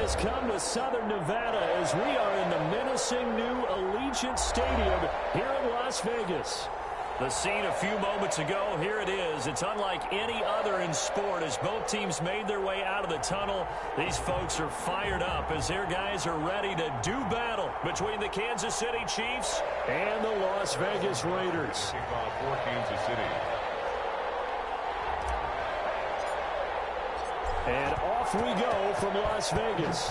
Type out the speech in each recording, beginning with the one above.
has come to Southern Nevada as we are in the menacing new Allegiant Stadium here in Las Vegas. The scene a few moments ago, here it is. It's unlike any other in sport as both teams made their way out of the tunnel. These folks are fired up as their guys are ready to do battle between the Kansas City Chiefs and the Las Vegas Raiders. Kickoff for Kansas City. And off we go from Las Vegas.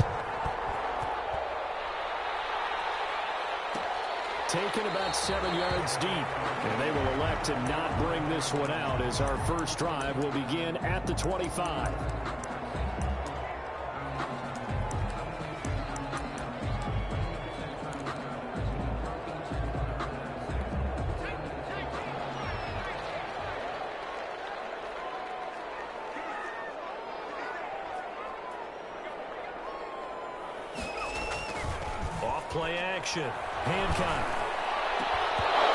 Taken about 7 yards deep. And they will elect to not bring this one out as our first drive will begin at the 25. Off play action. Hancock.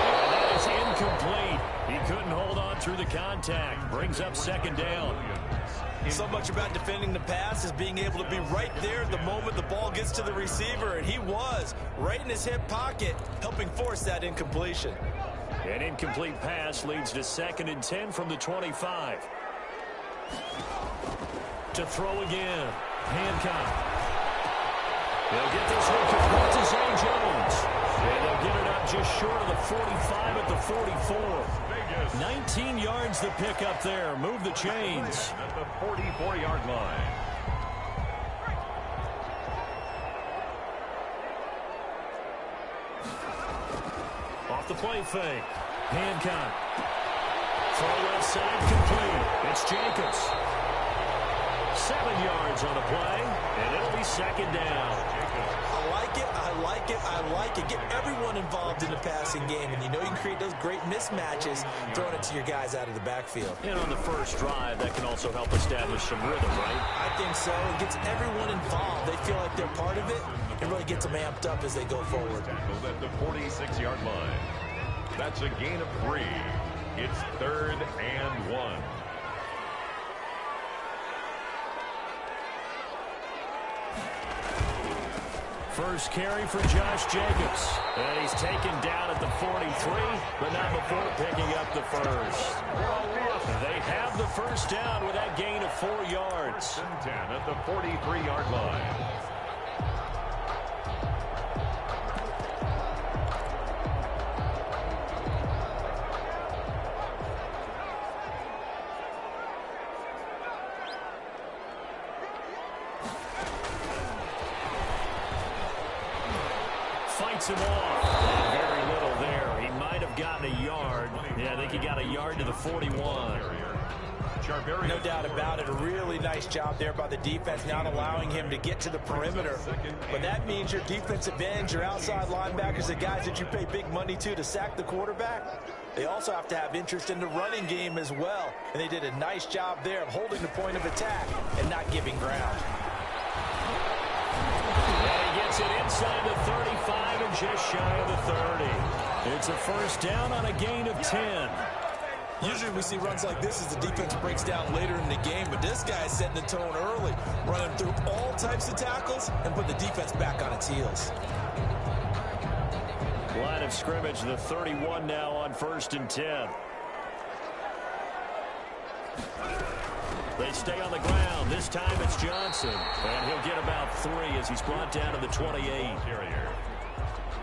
And that is incomplete. He couldn't hold on through the contact. Brings up second down. So much about defending the pass is being able to be right there the moment the ball gets to the receiver, and he was right in his hip pocket, helping force that incompletion. An incomplete pass leads to 2nd and 10 from the 25. To throw again. Hancock. They'll get this one complete to Zay Jones. And they'll get it up just short of the 45 at the 44. 19 yards the pick up there. Move the chains. At the 44-yard line. Off the play fake. Hancock. Throw left side complete. It's Jacobs. 7 yards on the play, and it'll be second down. I like it, I like it, I like it. Get everyone involved in the passing game, and you know you can create those great mismatches throwing it to your guys out of the backfield. And on the first drive, that can also help establish some rhythm, right? I think so. It gets everyone involved. They feel like they're part of it. It really gets them amped up as they go forward. Tackled at the 46-yard line. That's a gain of 3. It's 3rd and 1. First carry for Josh Jacobs. And he's taken down at the 43, but not before picking up the first. They have the first down with that gain of 4 yards. 1st and 10 at the 43-yard line. Fights him off. Very little there. He might have gotten a yard. Yeah, I think he got a yard to the 41. No doubt about it. A really nice job there by the defense, not allowing him to get to the perimeter. But that means your defensive ends, your outside linebackers, the guys that you pay big money to sack the quarterback, they also have to have interest in the running game as well. And they did a nice job there of holding the point of attack and not giving ground. And he gets it inside the 35 and just shy of the 30. It's a first down on a gain of 10. Usually we see runs like this as the defense breaks down later in the game, but this guy is setting the tone early, running through all types of tackles and put the defense back on its heels. Line of scrimmage, the 31 now on 1st and 10. They stay on the ground. This time it's Johnson. And he'll get about 3 as he's brought down to the 28.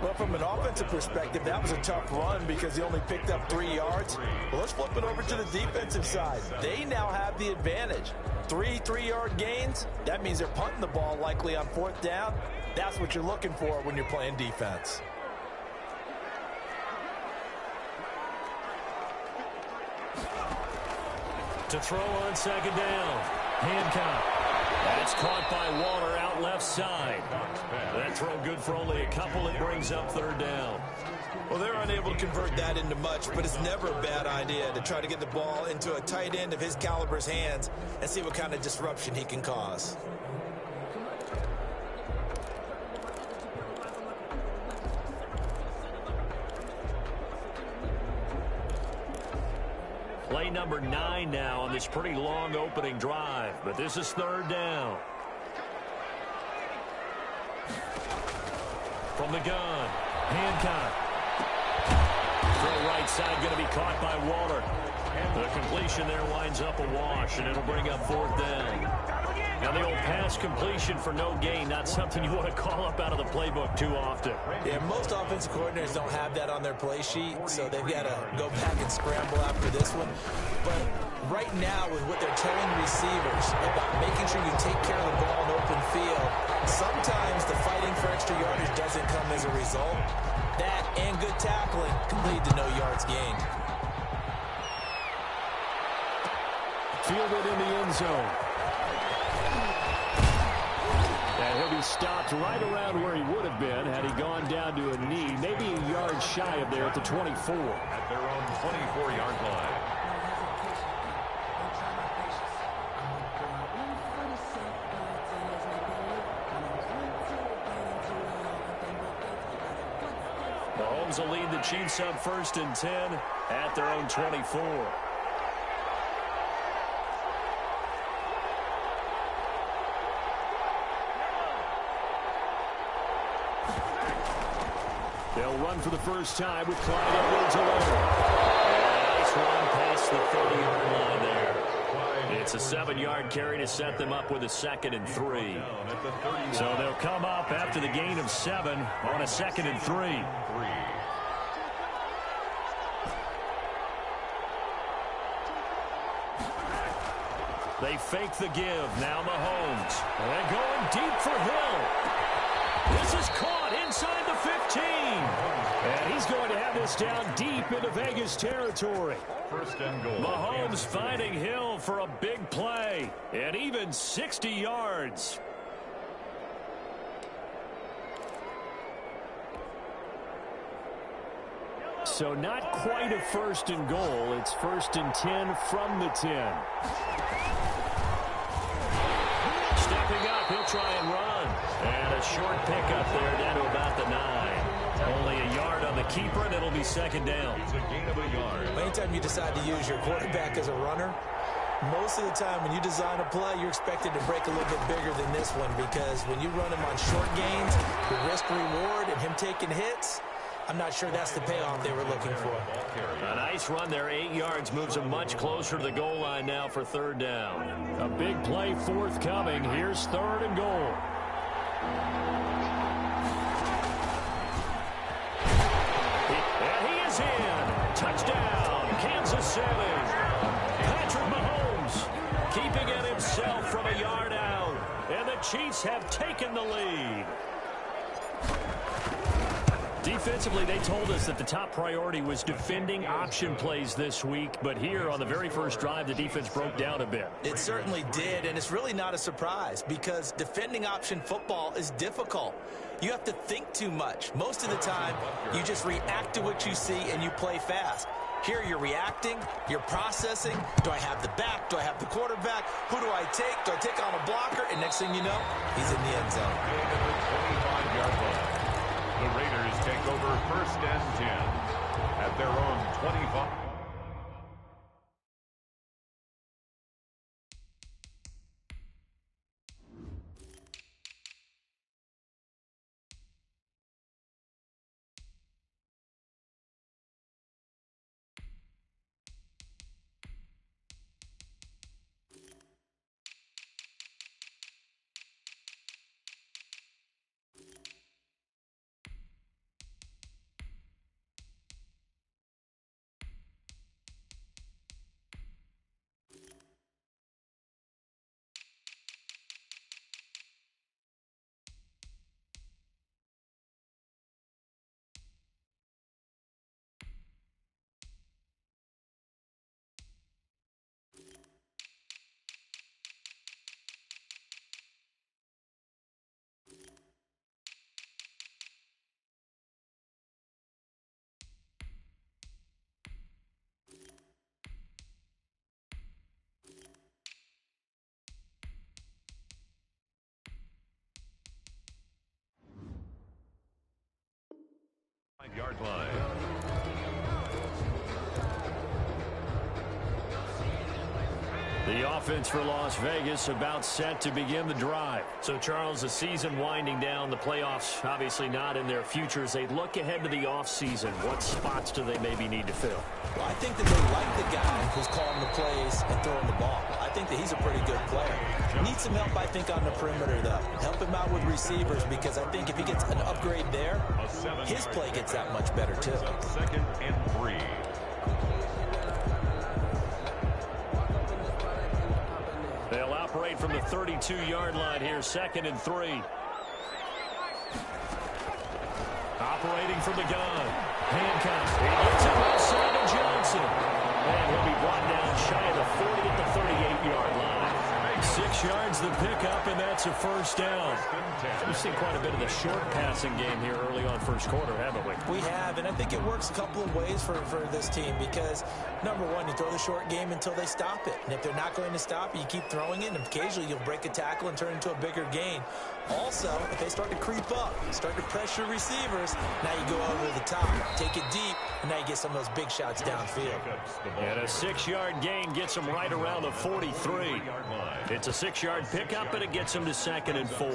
Well, from an offensive perspective, that was a tough run because he only picked up 3 yards. Well, let's flip it over to the defensive side. They now have the advantage. 3 3-yard gains, that means they're punting the ball likely on 4th down. That's what you're looking for when you're playing defense. To throw on 2nd down. Hancock. That's caught by Waller out left side. That throw good for only a couple. It brings up 3rd down. Well, they're unable to convert that into much, but it's never a bad idea to try to get the ball into a tight end of his caliber's hands and see what kind of disruption he can cause. Play number 9 now on this pretty long opening drive, but this is 3rd down. from the gun. Hancock. Throw right side going to be caught by Waller. The completion there winds up a wash, and it'll bring up 4th down. Now, the old pass completion for no gain, not something you want to call up out of the playbook too often. Yeah, most offensive coordinators don't have that on their play sheet, so they've got to go back and scramble after this one. But right now, with what they're telling receivers about making sure you take care of the ball in open field, sometimes the fighting for extra yardage doesn't come as a result. That and good tackling can lead to no yards gained. Fielded in the end zone. And he'll be stopped right around where he would have been had he gone down to a knee, maybe a yard shy of there at the 24. At their own 24-yard line. Mahomes will lead the Chiefs up 1st and 10 at their own 24. They'll run for the first time with Clyde Edwards-Helaire. Nice run past the 30-yard line there. It's a 7-yard carry to set them up with a 2nd and 3. So they'll come up after the gain of 7 on a 2nd and 3. They fake the give. Now Mahomes. They're going deep for Hill. This is caught inside the 15. And he's going to have this down deep into Vegas territory. 1st and goal. Mahomes finding Hill for a big play. And even 60 yards. So not quite a 1st and goal. It's 1st and 10 from the 10. Stepping up, he'll try and run. And a short pickup there down to about the 9. Only a yard on the keeper, and it'll be 2nd down. It's a gain of a yard. Anytime you decide to use your quarterback as a runner, most of the time when you design a play, you're expected to break a little bit bigger than this one, because when you run him on short gains, the risk-reward and him taking hits, I'm not sure that's the payoff they were looking for. A nice run there, 8 yards, moves him much closer to the goal line now for 3rd down. A big play forthcoming. Here's 3rd and goal. And he is in. Touchdown, Kansas City. Patrick Mahomes keeping it himself from a yard out. And the Chiefs have taken the lead. Defensively, they told us that the top priority was defending option plays this week, but here on the very first drive, the defense broke down a bit. It certainly did, and it's really not a surprise because defending option football is difficult. You have to think too much. Most of the time, you just react to what you see and you play fast. Here you're reacting, you're processing. Do I have the back? Do I have the quarterback? Who do I take? Do I take on a blocker? And next thing you know, he's in the end zone. The Raiders take over 1st and 10 at their own 25. Yard line. The offense for Las Vegas about set to begin the drive. So, Charles, the season winding down, the playoffs obviously not in their future. As they look ahead to the offseason, what spots do they maybe need to fill? Well, I think that they like the guy who's calling the plays and throwing the ball. I think that he's a pretty good player. Needs some help, I think, on the perimeter, though. Help him out with receivers, because I think if he gets an upgrade there, his play gets that much better, too. 2nd and 3. They'll operate from the 32-yard line here, 2nd and 3. Operating from the gun. Hancock. He gets it outside to Johnson. And he'll be brought down shy of the 40 at the 38-yard line. 6 yards the pickup, and that's a first down. We've seen quite a bit of the short passing game here early on first quarter, haven't we? We have, and I think it works a couple of ways for this team because, number one, you throw the short game until they stop it. And if they're not going to stop it, you keep throwing it, and occasionally you'll break a tackle and turn into a bigger gain. Also, if they start to creep up, start to pressure receivers, now you go over the top, take it deep, and now you get some of those big shots downfield. And a 6-yard gain gets them right around the 43. It's a 6-yard pickup, and it gets them to 2nd and 4.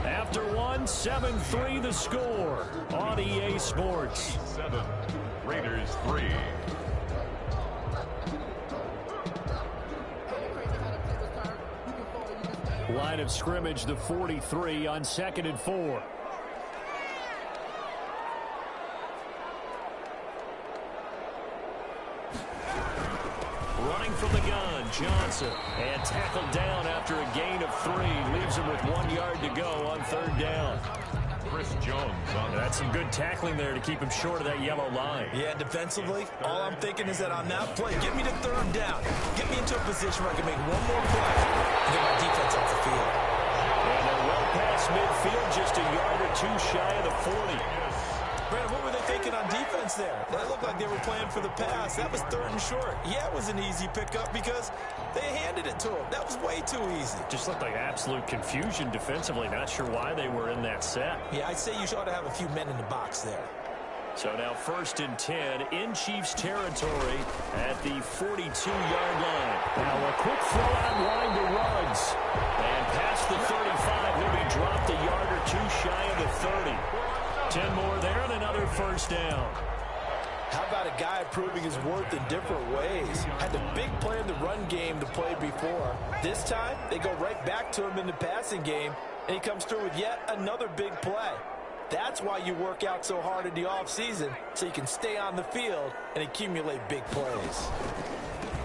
After one, 7-3 the score on EA Sports. 7, Raiders 3. Line of scrimmage, the 43 on 2nd and 4. Running from the gun, Johnson. And tackled down after a gain of 3. Leaves him with 1 yard to go on 3rd down. Chris Jones on that. That's some good tackling there to keep him short of that yellow line. Yeah, defensively, all I'm thinking is that on that play, get me to 3rd down. Get me into a position where I can make one more play and get my defense off the field. And they're well past midfield, just a yard or 2 shy of the 40. Brandon, what were they thinking on defense there? They looked like they were playing for the pass. That was 3rd and short. Yeah, it was an easy pickup because they handed it to him. That was way too easy. Just looked like absolute confusion defensively. Not sure why they were in that set. Yeah, I'd say you ought to have a few men in the box there. So now 1st and 10 in Chiefs territory at the 42-yard line. Now a quick throw out line to Ruggs. And past the 35, he'll be dropped a yard or 2 shy of the 30. 10 more there and another first down. How about a guy proving his worth in different ways? Had the big play in the run game to play before. This time, they go right back to him in the passing game, and he comes through with yet another big play. That's why you work out so hard in the offseason, so you can stay on the field and accumulate big plays.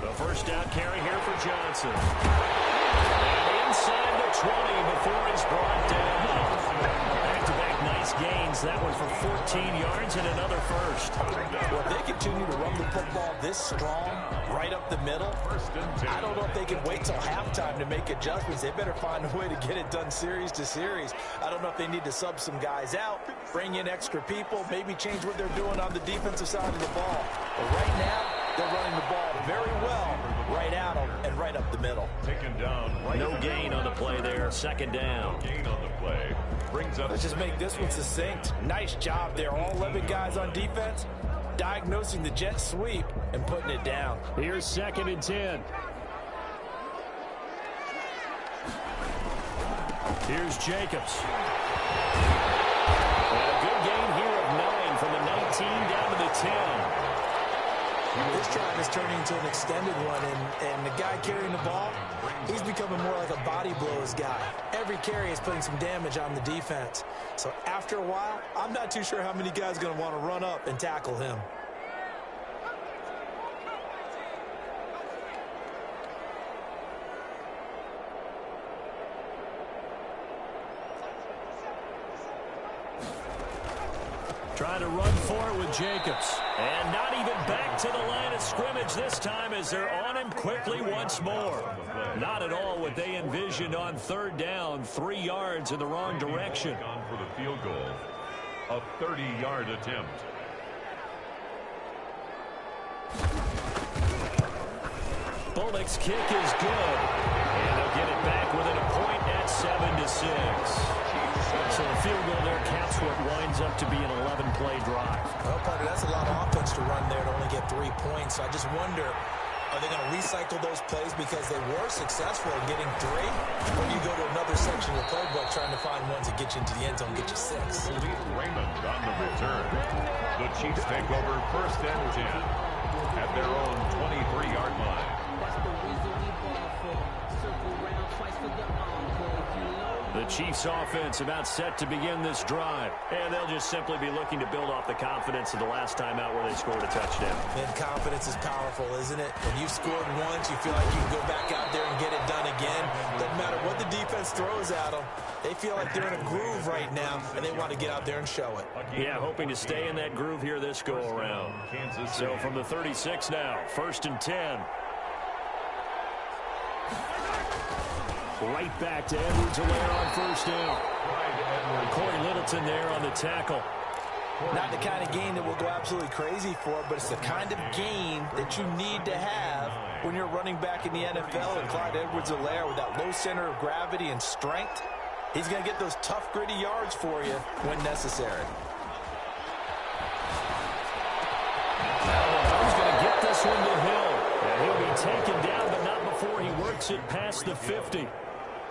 The first down carry here for Johnson. And inside the 20 before he's brought down. Back-to-back nice gains. That one for 14 yards and another first. Well, if they continue to run the football this strong, right up the middle, I don't know if they can wait till halftime to make adjustments. They better find a way to get it done series to series. I don't know if they need to sub some guys out, bring in extra people, maybe change what they're doing on the defensive side of the ball. But right now, they're running the ball very well, right at them and right up the middle. Taken down. No gain on the play there. 2nd down. No gain on the play. Brings up. Let's just make this one succinct. Nice job there. All 11 guys on defense, diagnosing the jet sweep and putting it down. Here's 2nd and 10. Here's Jacobs. And a good gain here of 9 from the 19 down to the 10. This drive is turning into an extended one, and the guy carrying the ball, he's becoming more like a body blows guy. Every carry is putting some damage on the defense. So after a while, I'm not too sure how many guys are going to want to run up and tackle him. Trying to run for it with Jacobs. And not even back to the line of scrimmage this time as they're on him quickly once more. Not at all what they envisioned on 3rd down. 3 yards in the wrong direction. Gone for the field goal. A 30-yard attempt. Bullock's kick is good. And they'll get it back within a point at 7-6. So the field goal there caps what winds up to be an 11-play drive. Well, partner, that's a lot of offense to run there to only get 3 points. So I just wonder, are they going to recycle those plays because they were successful in getting 3? Or do you go to another section of the playbook trying to find ones that get you into the end zone, get you 6? Raymond on the return. The Chiefs take over 1st and 10 at their own 23-yard line. The Chiefs offense about set to begin this drive. And they'll just simply be looking to build off the confidence of the last time out where they scored a touchdown. And confidence is powerful, isn't it? When you've scored once, you feel like you can go back out there and get it done again. Doesn't matter what the defense throws at them. They feel like they're in a groove right now, and they want to get out there and show it. Yeah, hoping to stay in that groove here this go-around. So from the 36 now, 1st and 10. Right back to Edwards-Helaire on 1st down. Corey Littleton there on the tackle. Not the kind of game that we'll go absolutely crazy for, but it's the kind of game that you need to have when you're running back in the NFL. And Clyde Edwards-Helaire, with that low center of gravity and strength, he's going to get those tough, gritty yards for you when necessary. He's going to get this one to Hill. And he'll be taken down, but not before he works it past the 50.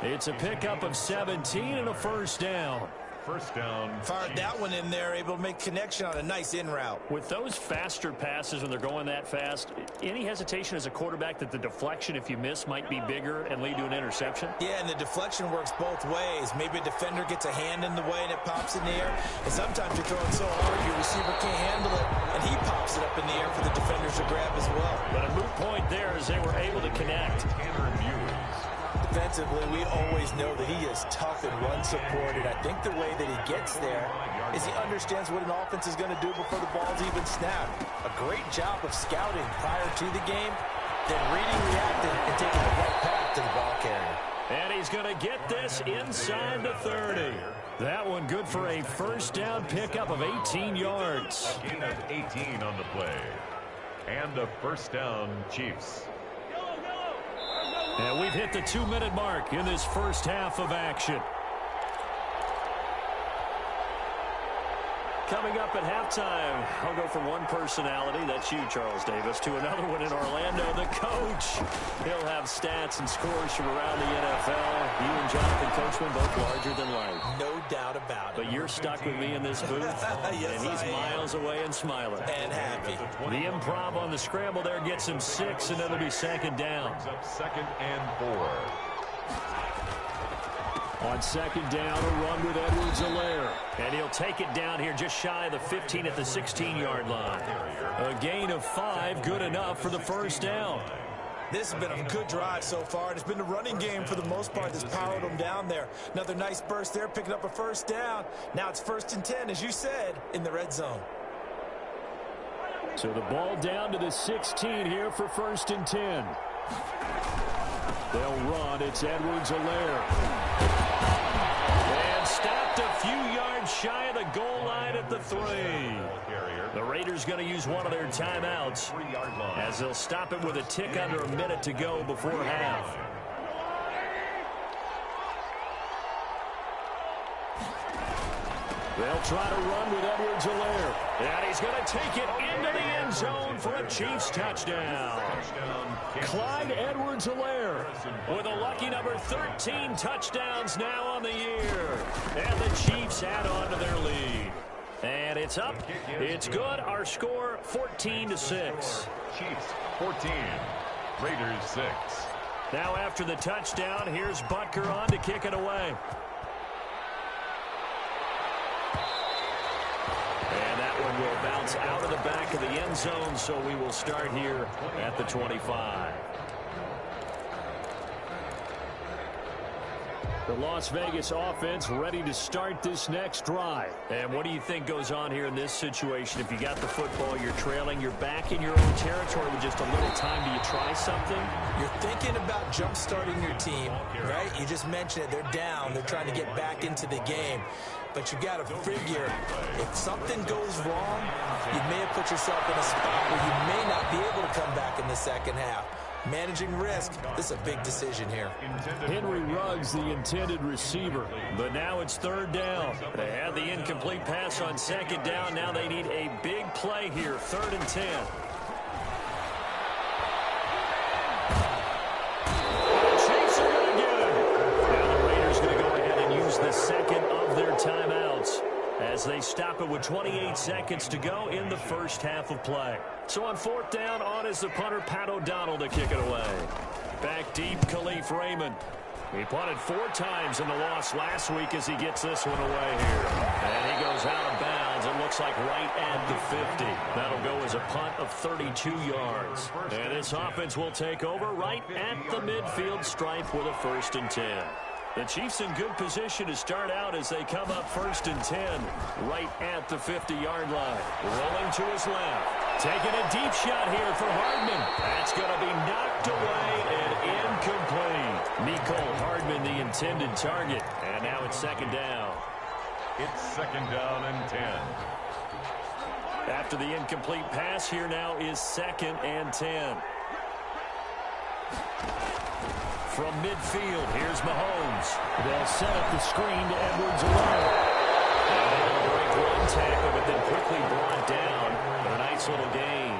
It's a pickup of 17 and a 1st down. 1st down. Fired that one in there, able to make connection on a nice in route. With those faster passes when they're going that fast, any hesitation as a quarterback that the deflection, if you miss, might be bigger and lead to an interception? Yeah, and the deflection works both ways. Maybe a defender gets a hand in the way and it pops in the air. And sometimes you're throwing so hard your receiver can't handle it, and he pops it up in the air for the defenders to grab as well. But a moot point there as they were able to connect. Defensively, we always know that he is tough and run supported. I think the way that he gets there is he understands what an offense is going to do before the ball's even snapped. A great job of scouting prior to the game, then reading, reacting, and taking the right path to the ball carrier. And he's going to get this inside the 30. That one good for a 1st down pickup of 18 yards. Gain of 18 on the play. And a 1st down, Chiefs. And we've hit the 2-minute mark in this first half of action. Coming up at halftime, I'll go from one personality, that's you, Charles Davis, to another one in Orlando, the coach. He'll have stats and scores from around the NFL. You and Jonathan Coachman, both larger than life. No doubt about it. But you're stuck with me in this booth, yes, and he's miles away and smiling. And happy. The improv on the scramble there gets him 6, and it'll be 2nd down. Up 2nd and 4. On 2nd down, a run with Edwards-Helaire. And he'll take it down here just shy of the 15 at the 16-yard line. A gain of 5, good enough for the 1st down. This has been a good drive so far, and it's been the running game for the most part that's powered them down there. Another nice burst there, picking up a 1st down. Now it's 1st and 10, as you said, in the red zone. So the ball down to the 16 here for 1st and 10. They'll run. It's Edwards-Helaire. And stopped a few yards shy of the goal line at the 3. The Raiders going to use one of their timeouts as they'll stop it with a tick under a minute to go before half. They'll try to run with Edwards-Helaire. And he's going to take it into the end zone for a Chiefs touchdown. Clyde Edwards-Helaire with a lucky number 13 touchdowns now on the year. And the Chiefs add on to their lead. And it's up. It's good. Our score, 14-6. Chiefs, 14. Raiders, 6. Now after the touchdown, here's Butker on to kick it away. And that one will bounce out of the back of the end zone, so we will start here at the 25. The Las Vegas offense ready to start this next drive. And what do you think goes on here in this situation? If you got the football, you're trailing, you're back in your own territory with just a little time. Do you try something? You're thinking about jump-starting your team, right? You just mentioned it. They're down. They're trying to get back into the game. But you got to figure, if something goes wrong, you may have put yourself in a spot where you may not be able to come back in the second half. Managing risk. This is a big decision here. Henry Ruggs, the intended receiver. But now it's third down. They had the incomplete pass on second down. Now they need a big play here. 3rd and 10. Chiefs are going to get him. Now the Raiders going to go ahead and use the second of their timeouts as they stop it with 28 seconds to go in the first half of play. So on 4th down, on is the punter, Pat O'Donnell, to kick it away. Back deep, Khalif Raymond. He punted 4 times in the loss last week as he gets this one away here. And he goes out of bounds. It looks like right at the 50. That'll go as a punt of 32 yards. And this offense will take over right at the midfield stripe with a 1st and 10. The Chiefs in good position to start out as they come up 1st and 10 right at the 50-yard line. Rolling to his left. Taking a deep shot here for Hardman. That's going to be knocked away and incomplete. Mecole Hardman, the intended target. And now it's 2nd down. It's 2nd down and 10. After the incomplete pass, here now is 2nd and 10. From midfield, here's Mahomes. They'll set up the screen to Edwards alone. And they'll break one tackle, but then quickly brought down. But a nice little gain.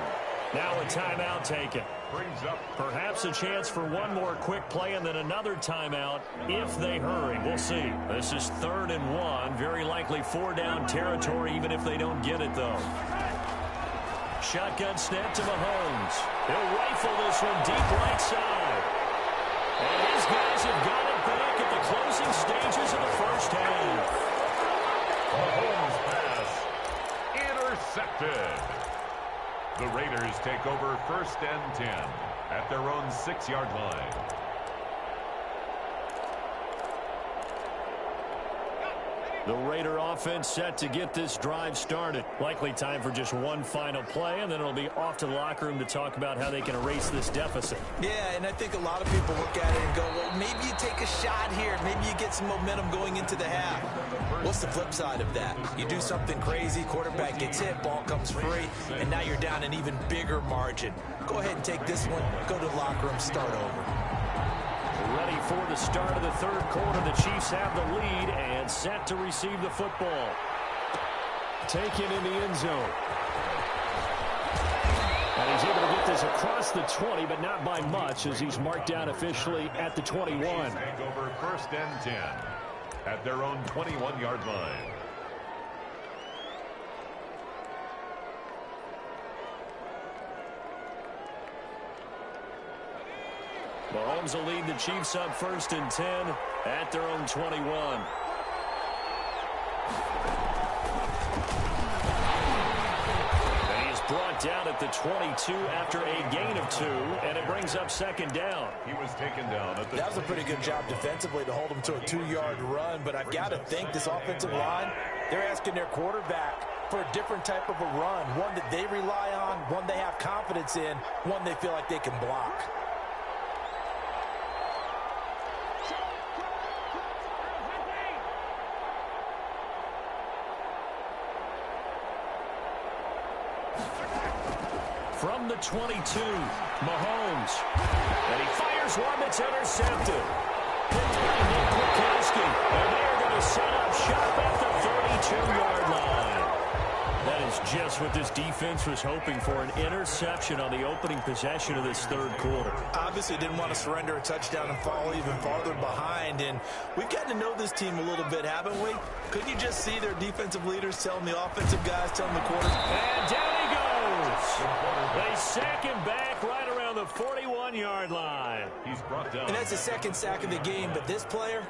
Now a timeout taken. Brings up perhaps a chance for one more quick play and then another timeout if they hurry. We'll see. This is 3rd and 1. Very likely 4-down territory even if they don't get it, though. Shotgun snap to Mahomes. He'll rifle this one deep right side. And these guys have got it back at the closing stages of the first half. Mahomes pass intercepted. The Raiders take over 1st and 10 at their own 6-yard line. The Raider offense set to get this drive started. Likely time for just one final play, and then it'll be off to the locker room to talk about how they can erase this deficit. Yeah, and I think a lot of people look at it and go, well, maybe you take a shot here. Maybe you get some momentum going into the half. What's the flip side of that? You do something crazy, quarterback gets hit, ball comes free, and now you're down an even bigger margin. Go ahead and take this one, go to the locker room, start over. Ready for the start of the 3rd quarter. The Chiefs have the lead and set to receive the football. Taken in the end zone. And he's able to get this across the 20, but not by much as he's marked down officially at the 21. Take over 1st and 10 at their own 21-yard line. Mahomes will lead the Chiefs up 1st and 10 at their own 21. And he's brought down at the 22 after a gain of 2, and it brings up 2nd down. He was taken down at the That was a pretty good job defensively to hold him to a 2-yard run, but I've got to think this offensive line, they're asking their quarterback for a different type of a run, one that they rely on, one they have confidence in, one they feel like they can block. From the 22, Mahomes. And he fires one that's intercepted. Picked by Nick Kwiatkowski. And they're going to set up shop at the 32-yard line. That is just what this defense was hoping for, an interception on the opening possession of this 3rd quarter. Obviously didn't want to surrender a touchdown and fall even farther behind, and we've gotten to know this team a little bit, haven't we? Couldn't you just see their defensive leaders telling the offensive guys, telling the quarterback? And down he goes. They sack him back right around the 41-yard line. He's brought down. And that's the 2nd sack of the game, but this player,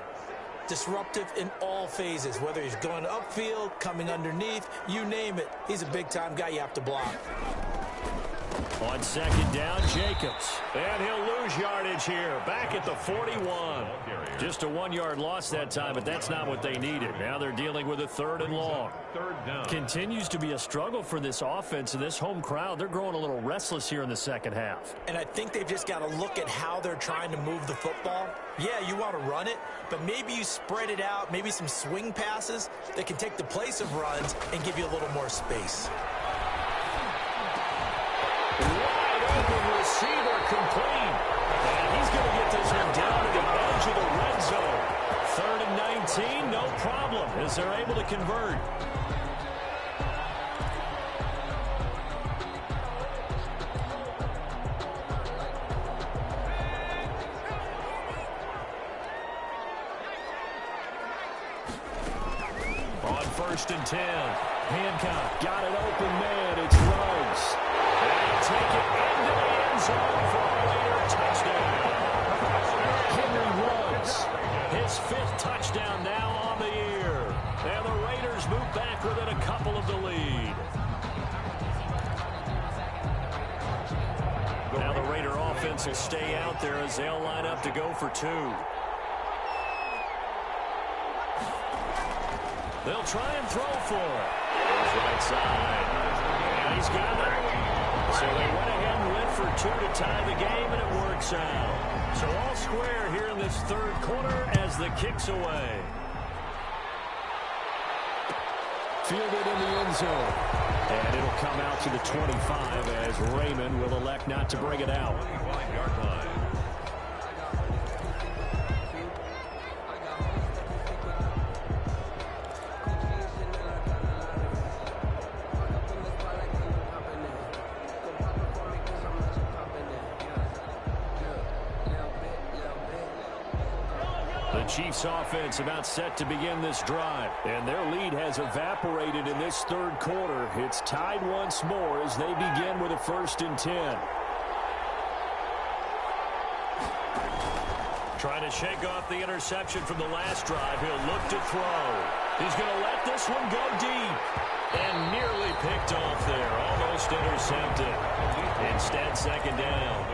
disruptive in all phases, whether he's going upfield, coming underneath, you name it. He's a big-time guy you have to block. On 2nd down, Jacobs. And he'll lose yardage here. Back at the 41. Just a 1-yard loss that time, but that's not what they needed. Now they're dealing with a 3rd and long. 3rd down. Continues to be a struggle for this offense and this home crowd. They're growing a little restless here in the second half. And I think they've just got to look at how they're trying to move the football. Yeah, you want to run it, but maybe you spread it out, maybe some swing passes that can take the place of runs and give you a little more space. Wide open receiver complete. as they're able to convert. On 1st and 10. Hancock got an open man. It's Ruggs. And he'll take it into the end zone for a later touchdown. Henry Ruggs, his 5th touchdown now on the year. And the Raiders move back within a couple of the lead. Now the Raider offense will stay out there as they'll line up to go for 2. They'll try and throw for it. Goes right side. And he's got it. So they went ahead and went for 2 to tie the game, and it works out. So all square here in this 3rd quarter as the kick's away. Fielded in the end zone. And it'll come out to the 25 as Raymond will elect not to bring it out. 25-yard line. Chiefs offense about set to begin this drive, and their lead has evaporated in this 3rd quarter. It's tied once more as they begin with a 1st and 10. Trying to shake off the interception from the last drive. He'll look to throw. He's going to let this one go deep. And nearly picked off there. Almost intercepted. Instead, 2nd down.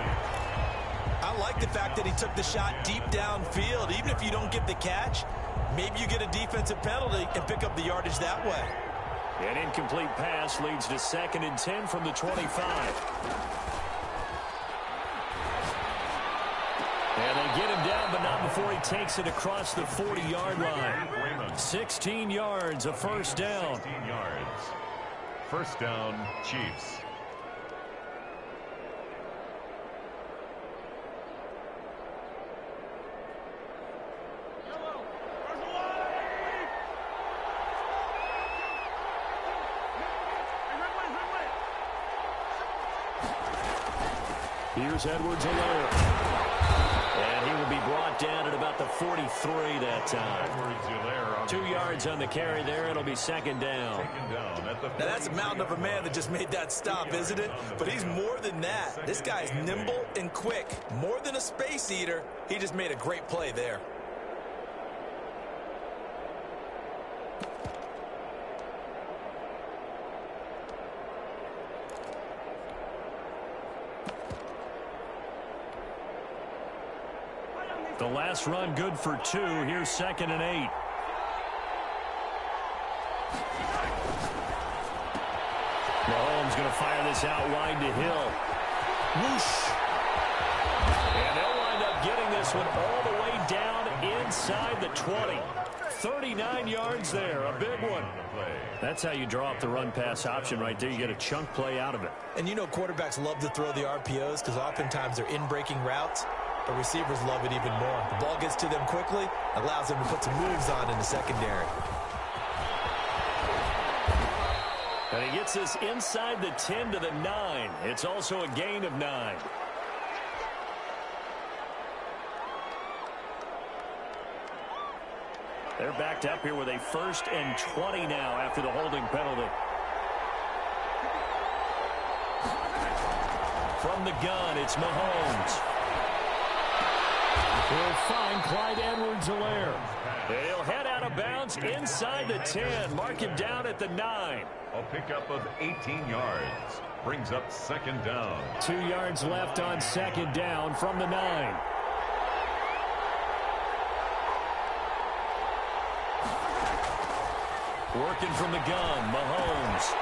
I like the fact that he took the shot deep downfield. Even if you don't get the catch, maybe you get a defensive penalty and pick up the yardage that way. An incomplete pass leads to 2nd and 10 from the 25. And they get him down, but not before he takes it across the 40-yard line. 16 yards, a 1st down. 16 yards. 1st down, Chiefs. Here's Edwards-Helaire. And he will be brought down at about the 43 that time. 2 yards on the carry there. It'll be 2nd down. Now that's a mountain of a man that just made that stop, isn't it? But he's more than that. This guy's nimble and quick. More than a space eater. He just made a great play there. The last run good for 2. Here's 2nd and 8. Mahomes going to fire this out wide to Hill. Whoosh. And they'll wind up getting this one all the way down inside the 20. 39 yards there. A big one. That's how you draw up the run-pass option right there. You get a chunk play out of it. And you know quarterbacks love to throw the RPOs because oftentimes they're in-breaking routes. But receivers love it even more. The ball gets to them quickly, allows them to put some moves on in the secondary. And he gets this inside the 10 to the 9. It's also a gain of 9. They're backed up here with a 1st and 20 now after the holding penalty. From the gun, it's Mahomes. He'll find Clyde Edwards-Helaire. He'll head out of bounds inside the 10. Mark him down at the 9. A pickup of 18 yards. Brings up 2nd down. 2 yards left on 2nd down from the 9. Working from the gun, Mahomes.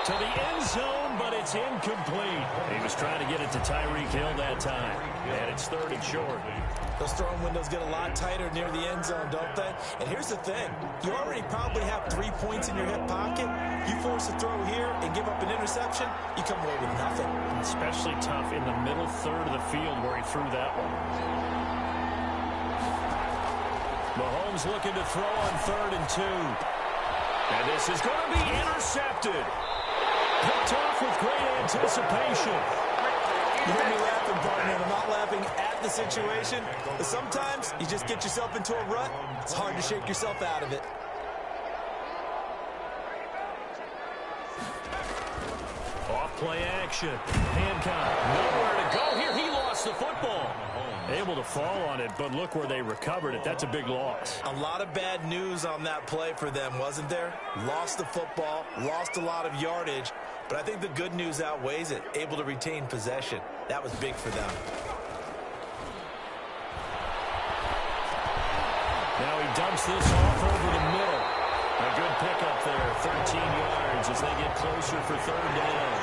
To the end zone, but it's incomplete. He was trying to get it to Tyreek Hill that time. And it's 3rd and short. Those throwing windows get a lot tighter near the end zone, don't they? And here's the thing. You already probably have 3 points in your hip pocket. You force a throw here and give up an interception, you come away with nothing. Especially tough in the middle 3rd of the field where he threw that one. Mahomes looking to throw on 3rd and 2. And this is going to be intercepted. Picked off with great anticipation. You hear me laughing, partner, and I'm not laughing at the situation, but sometimes you just get yourself into a rut. It's hard to shake yourself out of it. Off play action. Hancock, nowhere to go here. He lost the football. Able to fall on it, but look where they recovered it. That's a big loss. A lot of bad news on that play for them, wasn't there? Lost the football, lost a lot of yardage, but I think the good news outweighs it. Able to retain possession. That was big for them. Now he dumps this off over the middle. A good pickup there, 13 yards as they get closer for 3rd down.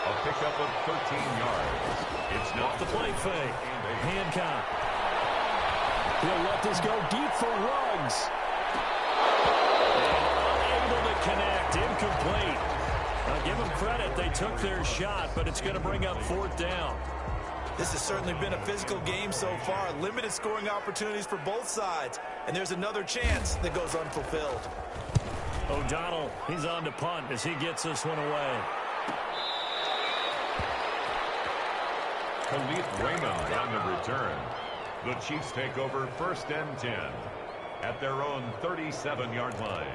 A pickup of 13 yards. It's not the play fake. Hancock. He'll let this go deep for Ruggs. And unable to connect. Incomplete. I'll give them credit. They took their shot, but it's going to bring up 4th down. This has certainly been a physical game so far. Limited scoring opportunities for both sides. And there's another chance that goes unfulfilled. O'Donnell, he's on to punt as he gets this one away. Khalif Raymond on the return. The Chiefs take over 1st and 10 at their own 37-yard line.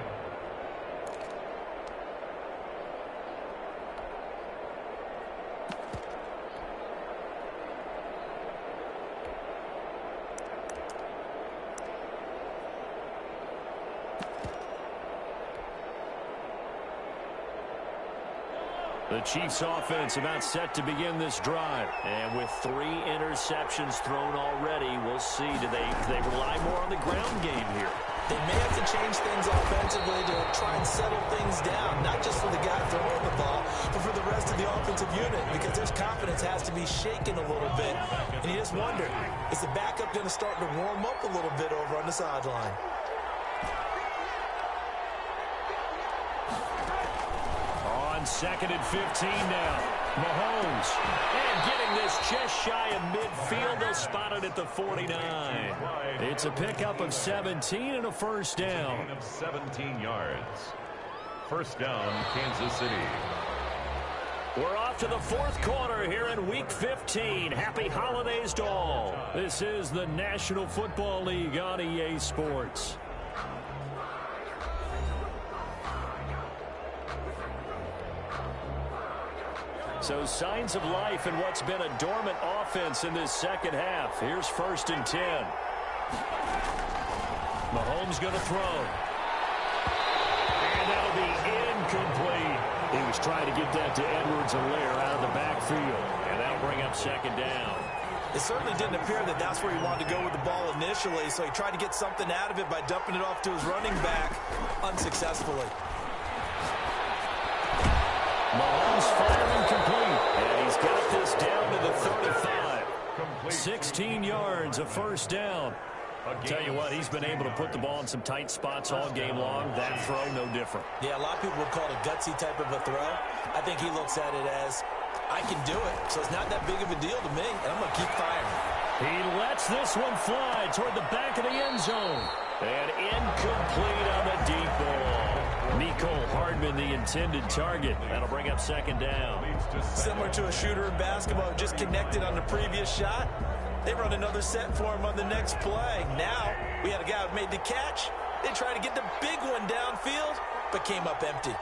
The Chiefs offense about set to begin this drive. And with 3 interceptions thrown already, we'll see. Do they rely more on the ground game here? They may have to change things offensively to try and settle things down, not just for the guy throwing the ball, but for the rest of the offensive unit, because their confidence has to be shaken a little bit. And you just wonder, is the backup going to start to warm up a little bit over on the sideline? On 2nd and 15 now. Mahomes. And getting this just shy of midfield. They'll spot it at the 49. It's a pickup of 17 and a 1st down. 17 yards. 1st down, Kansas City. We're off to the 4th quarter here in Week 15. Happy holidays to all. This is the National Football League on EA Sports. So signs of life in what's been a dormant offense in this 2nd half. Here's 1st and 10. Mahomes going to throw. And that'll be incomplete. He was trying to get that to Edwards-Helaire out of the backfield. And that'll bring up 2nd down. It certainly didn't appear that that's where he wanted to go with the ball initially, so he tried to get something out of it by dumping it off to his running back unsuccessfully. Mahomes firing complete, and he's got this down to the 35. 16 yards, a 1st down. Tell you what, he's been able to put the ball in some tight spots all game long. That throw, no different. Yeah, a lot of people would call it a gutsy type of a throw. I think he looks at it as, I can do it, so it's not that big of a deal to me, and I'm going to keep firing. He lets this one fly toward the back of the end zone. And incomplete on the deep ball. Mecole Hardman, the intended target. That'll bring up 2nd down. Similar to a shooter in basketball, just connected on the previous shot. They run another set for him on the next play. Now, we had a guy who made the catch. They tried to get the big one downfield, but came up empty.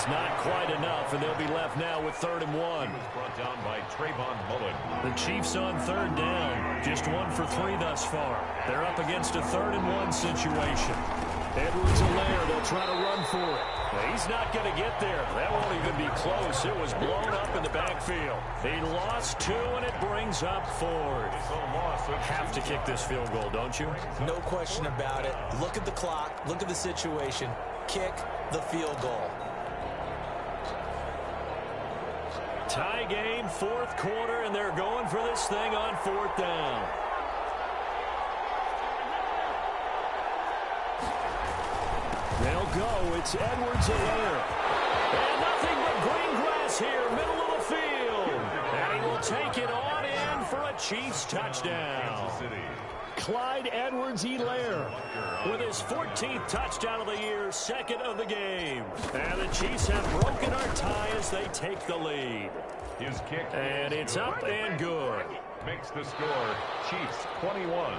Not quite enough, and they'll be left now with 3rd and 1. Brought down by Trayvon Mullen. The Chiefs on 3rd down. Just 1 for 3 thus far. They're up against a 3rd and 1 situation. Edwards-Helaire, they'll try to run for it. He's not going to get there. That won't even be close. It was blown up in the backfield. He lost 2, and it brings up 4th. Have to kick this field goal, don't you? No question about it. Look at the clock. Look at the situation. Kick the field goal. Tie game, 4th quarter, and they're going for this thing on 4th down. They'll go. It's Edwards-Helaire. And nothing but green grass here, middle of the field. And he will take it on in for a Chiefs touchdown. Clyde Edwards-Helaire with his 14th touchdown of the year, second of the game. And the Chiefs have broken our tie as they take the lead. His kick. And it's up and good. Makes the score Chiefs 21,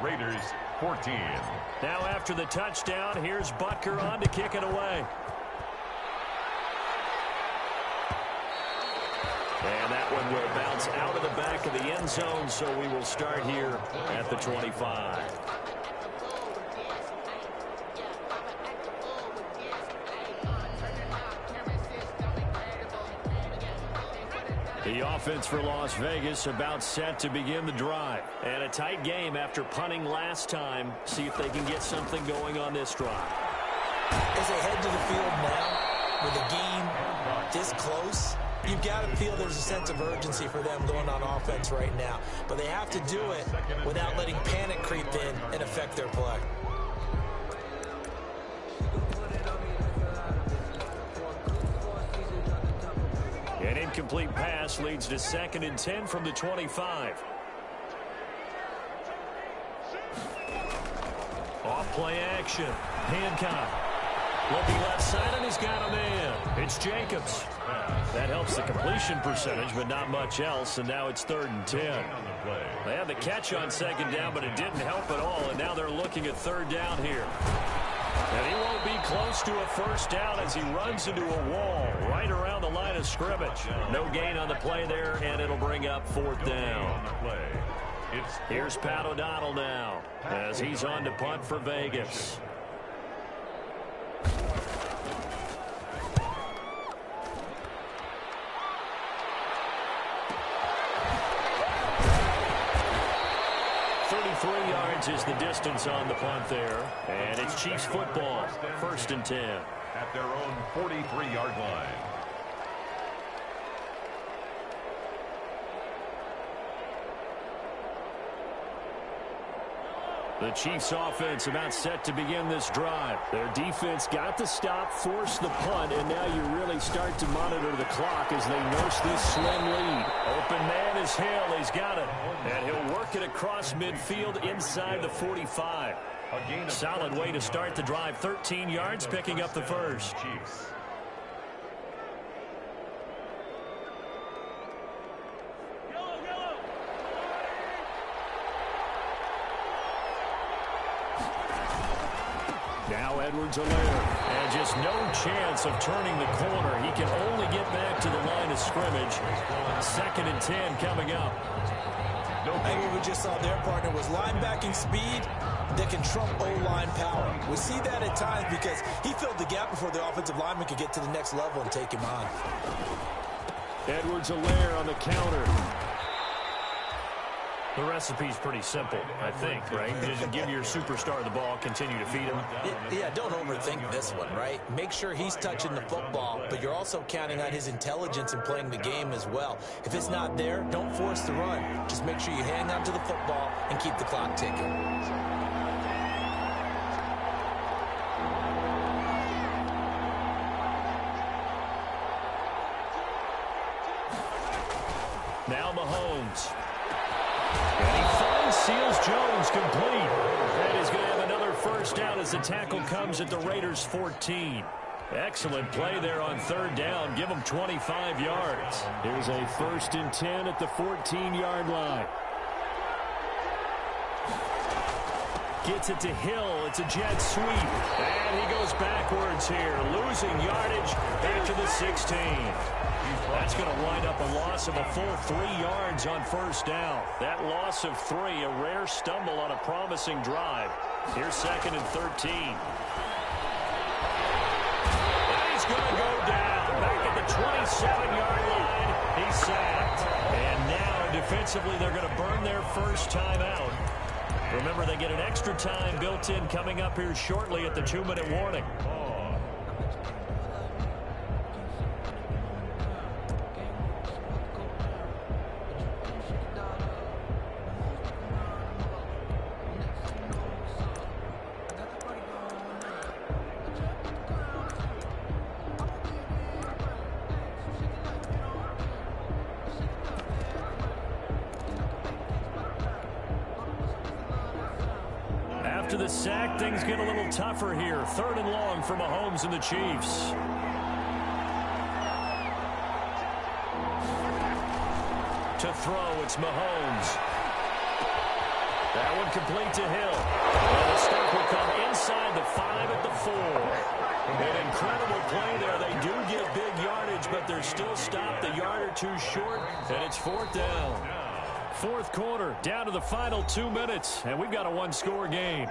Raiders 14. Now after the touchdown, here's Butker on to kick it away. And that one will bounce out of the back of the end zone, so we will start here at the 25. The offense for Las Vegas about set to begin the drive. And a tight game after punting last time. See if they can get something going on this drive. As they head to the field now, with the game this close, you've got to feel there's a sense of urgency for them going on offense right now. But they have to do it without letting panic creep in and affect their play. An incomplete pass leads to 2nd and 10 from the 25. Off play action. Hancock. Looking left side, and he's got a man. It's Jacobs. That helps the completion percentage, but not much else, and now it's 3rd and 10. They had the catch on 2nd down, but it didn't help at all, and now they're looking at 3rd down here. And he won't be close to a 1st down as he runs into a wall right around the line of scrimmage. No gain on the play there, and it'll bring up 4th down. Here's Pat O'Donnell now as he's on to punt for Vegas. Is the distance on the punt there. And it's Chiefs football. 1st and 10. At their own 43-yard line. The Chiefs offense about set to begin this drive. Their defense got the stop, forced the punt, and now you really start to monitor the clock as they nurse this slim lead. Open man is Hill. He's got it. And he'll work it across midfield inside the 45. Solid way to start the drive. 13 yards, picking up the first. Chiefs. Now Edwards-Helaire, and just no chance of turning the corner. He can only get back to the line of scrimmage. 2nd and 10 coming up. I think what we just saw their partner was linebacking speed that can trump O-line power. We see that at times because he filled the gap before the offensive lineman could get to the next level and take him on. Edwards-Helaire on the counter. The recipe's pretty simple, I think, right? Just give your superstar the ball, continue to feed him. Yeah, don't overthink this one, right? Make sure he's touching the football, but you're also counting on his intelligence in playing the game as well. If it's not there, don't force the run. Just make sure you hang on to the football and keep the clock ticking. Now Mahomes. And he finds Seals Jones complete. And he's going to have another 1st down as the tackle comes at the Raiders' 14. Excellent play there on 3rd down. Give them 25 yards. Here's a 1st and 10 at the 14-yard line. Gets it to Hill. It's a jet sweep. And he goes backwards here, losing yardage after the 16. That's going to wind up a loss of a full 3 yards on 1st down. That loss of 3, a rare stumble on a promising drive. Here's 2nd and 13. And he's going to go down. Back at the 27-yard line. He's sacked. And now, defensively, they're going to burn their 1st time out. Remember, they get an extra time built in coming up here shortly at the 2-minute warning. After the sack, things get a little tougher here. 3rd and long for Mahomes and the Chiefs. To throw, it's Mahomes. That one complete to Hill. And the stop will come inside the 5 at the 4. An incredible play there. They do get big yardage, but they're still stopped a yard or two short, and it's 4th down. 4th quarter, down to the final 2 minutes, and we've got a one-score game.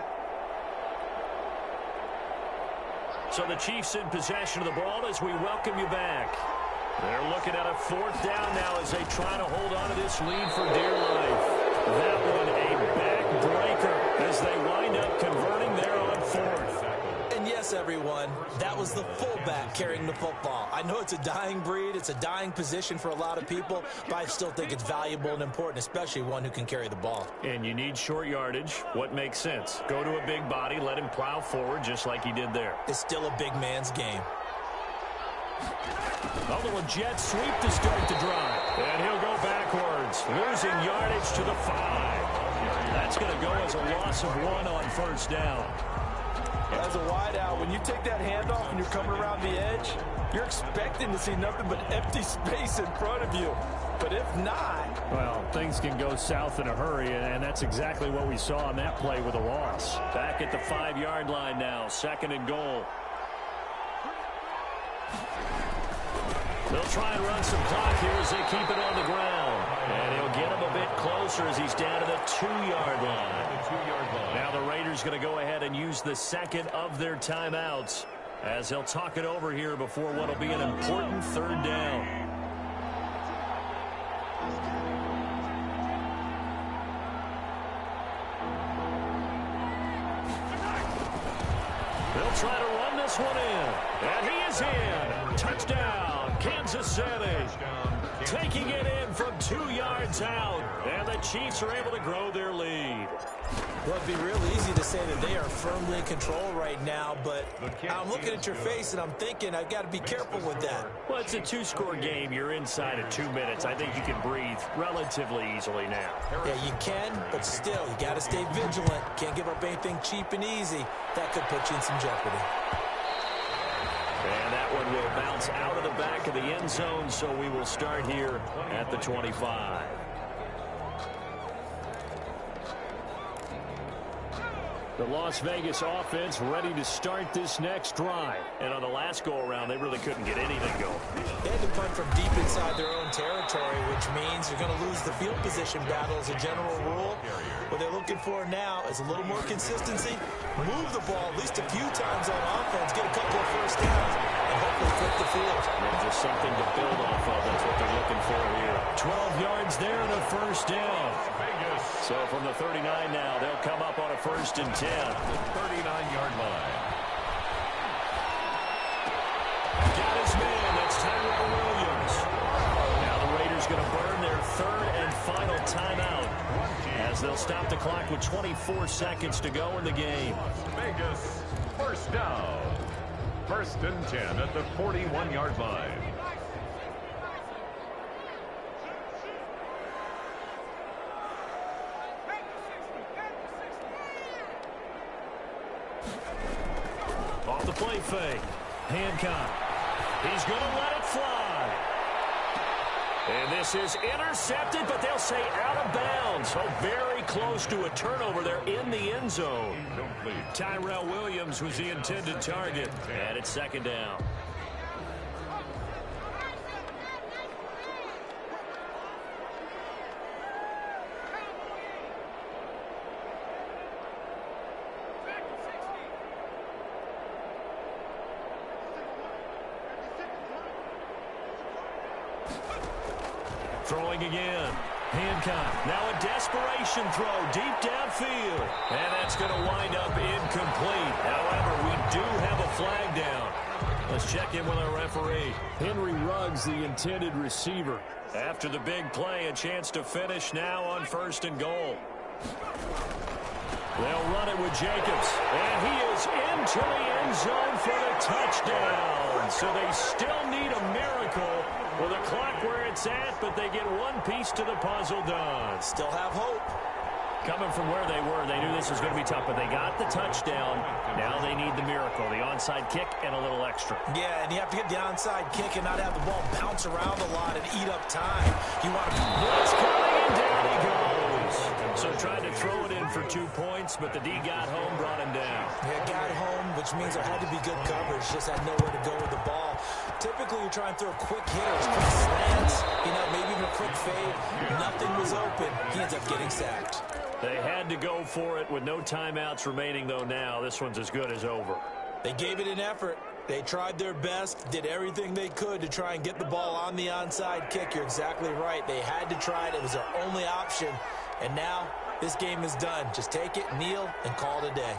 So the Chiefs in possession of the ball as we welcome you back. They're looking at a 4th down now as they try to hold on to this lead for dear life. That one a backbreaker as they wind up converting there on 4th. And yes, everyone, that was the fullback carrying the football. I know it's a dying breed, it's a dying position for a lot of people, but I still think it's valuable and important, especially one who can carry the ball. And you need short yardage. What makes sense? Go to a big body, let him plow forward just like he did there. It's still a big man's game. A little jet sweep to start the drive. And he'll go backwards, losing yardage to the 5. That's going to go as a loss of 1 on 1st down. As a wideout, when you take that handoff and you're coming around the edge, you're expecting to see nothing but empty space in front of you. But if not... well, things can go south in a hurry, and that's exactly what we saw on that play with a loss. Back at the 5-yard line now, 2nd and goal. They'll try and run some clock here as they keep it on the ground. And he'll get him a bit closer as he's down to the 2-yard line. Now the Raiders going to go ahead and use the 2nd of their timeouts as they'll talk it over here before what will be an important 3rd down. They'll try to run this one in. And he is in. Touchdown, Kansas City. Taking it in from 2 yards out. And the Chiefs are able to grow their lead. Well, it'd be real easy to say that they are firmly in control right now, but I'm looking at your face and I'm thinking I've got to be careful with that. Well, it's a 2-score game. You're inside of 2 minutes. I think you can breathe relatively easily now. Yeah, you can, but still, you got to stay vigilant. Can't give up anything cheap and easy. That could put you in some jeopardy. And that one will bounce out of the back of the end zone, so we will start here at the 25. The Las Vegas offense ready to start this next drive. And on the last go-around, they really couldn't get anything going. They had to punt from deep inside their own territory, which means you're going to lose the field position battle as a general rule. What they're looking for now is a little more consistency, move the ball at least a few times on offense, get a couple of 1st downs, and hopefully flip the field. And just something to build off of. That's what they're looking for here. 12 yards there and a 1st down. So from the 39 now, they'll come up on a 1st and 10. The 39-yard line. Got his man. That's Tyrell Williams. Now the Raiders going to burn their 3rd and final timeout as they'll stop the clock with 24 seconds to go in the game. Vegas, 1st down. 1st and 10 at the 41-yard line. Off the play fake. Hancock. He's going to let it fly. And this is intercepted, but they'll say out of bounds. So very close to a turnover there in the end zone. Tyrell Williams was the intended target. And it's 2nd down. Throwing again. Hancock. Now a desperation throw deep downfield. And that's going to wind up incomplete. However, we do have a flag down. Let's check in with our referee. Henry Ruggs, the intended receiver. After the big play, a chance to finish now on 1st and goal. They'll run it with Jacobs. And he is into the end zone for the touchdown. So they still need a miracle with the clock where it's at, but they get one piece to the puzzle done. Still have hope. Coming from where they were, they knew this was going to be tough, but they got the touchdown. Now they need the miracle, the onside kick and a little extra. Yeah, and you have to get the onside kick and not have the ball bounce around a lot and eat up time. You want to blitz coming, and down he goes. So tried to throw it in for 2 points, but the D got home, brought him down. Yeah, got home, which means there had to be good coverage. Just had nowhere to go with the ball. Typically, you try and throw quick hitters, quick slants, maybe even a quick fade. Nothing was open. He ends up getting sacked. They had to go for it with no timeouts remaining, though. Now this one's as good as over. They gave it an effort. They tried their best, did everything they could to try and get the ball on the onside kick. You're exactly right. They had to try it. It was their only option. And now this game is done. Just take it, kneel, and call it a day.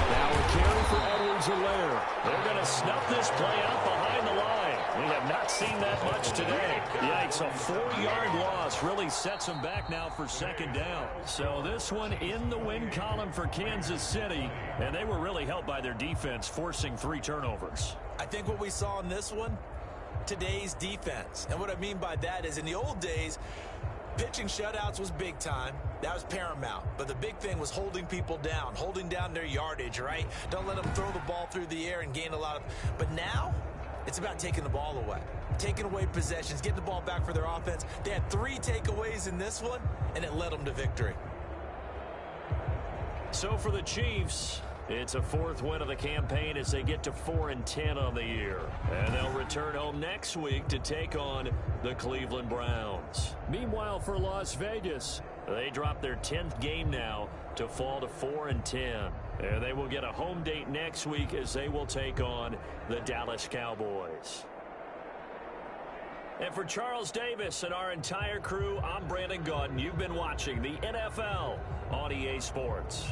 Now a carry for Edwards-Helaire. They're going to snuff this play out behind the line. We have not seen that much today. Yikes, a 4-yard loss really sets them back now for second down. So this one in the win column for Kansas City, and they were really helped by their defense, forcing 3 turnovers. I think what we saw in this one, today's defense. And what I mean by that is in the old days, pitching shutouts was big time. That was paramount. But the big thing was holding people down, holding down their yardage, right? Don't let them throw the ball through the air and gain a lot of... But now, it's about taking the ball away. Taking away possessions, getting the ball back for their offense. They had 3 takeaways in this one, and it led them to victory. So for the Chiefs, it's a 4th win of the campaign as they get to 4-10 on the year. And they'll return home next week to take on the Cleveland Browns. Meanwhile, for Las Vegas, they drop their 10th game now to fall to 4-10. And they will get a home date next week as they will take on the Dallas Cowboys. And for Charles Davis and our entire crew, I'm Brandon Gaudin. You've been watching the NFL on EA Sports.